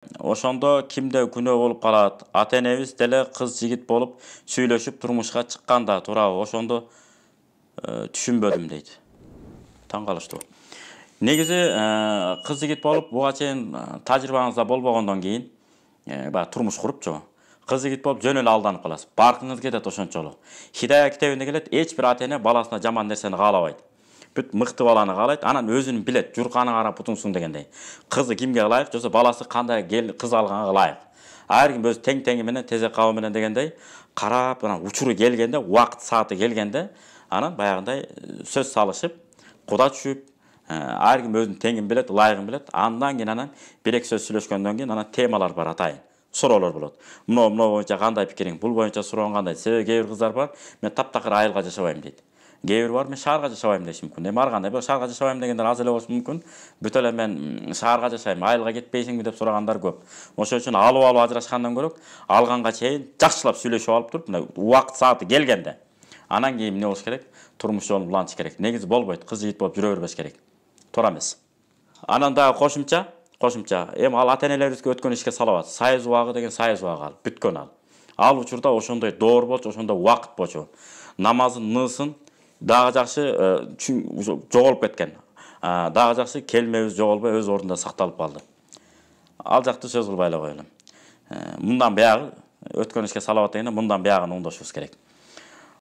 Ошондо кимде күнөө болуп калат? Ата-энебиз деле кыз жигит болуп сүйлөшүп турмушка чыкканда туурабы? Ошондо түшүнбөдүм дейт. Таң калыштуу. Негизи кыз жигит болуп буга чейин тажрыйбаңызда болбогондон кийин баягы турмуш курупчу. Кыз жигит болуп жөн эле алданып каласыз. Баркыңыз кетет ошончолук. Хидая китебинде келет, эч бир ата-эне баласына жаман нерсени каалабайт. Бүт мыкты баланы каалайт, анан өзүн билет, журканың ара путуңсуң дегендей. Кызы кимге ылайык, жосо баласы кандай кыз алганга ылайык. Ар ким өз тең-теңи менен, тезек кабы менен дегендей, карап, анан учуру келгенде, убакыт сааты келгенде, анан баягындай сөз салышып, куда түшүп, ар ким өзүнүн теңин билет, ылайыгын билет. Андан кийин анан бир-эки сөз сүйлөшкөндөн кийин анан темалар бар атайын. Суроолор болот. Мына боюнча кандай пикириң? Бул боюнча сурооң кандай? Себеби кээ бир кыздар бар, мен таптакыр айылга жашабайм дейт. Кээ бир бар, мен шаарга жашабайм деши мүмкүн. Эми ар кандай, шаарга жашабайм дегендер аз эле болушу мүмкүн. Бүт эле мен шаарга жашайм, айылга кетпейсиңби деп сурагандар көп. Ошон үчүн алып ажырашкандан көрөк, алганга чейин жакшылап сүйлөшүп алып туруп, мына убакыт сааты келгенде, анан кийин эмне болуш керек? Турмуш жолун улантыш керек. Негизи болбойт, кыз жигит болуп жүрө бербеш керек. Туура эмес. Анан дагы кошумча, эми ал ата-энелерибизге өткөн ишке салабат. Сайыз убагы деген сайыз убагы ал, бүткөн ал. Ал учурда ошондой доор болчу, ошондой убакыт болчу. Намазын, нысын дагы жакшы жоголуп кеткен. Дагы жакшы келмебиз жоголбой өз ордунда сакталып калды. Ал жакты сөз кылбай эле коелу. Мындан баягы өткөн ишке салабат дегенде мындан баягын оңдошубуз керек.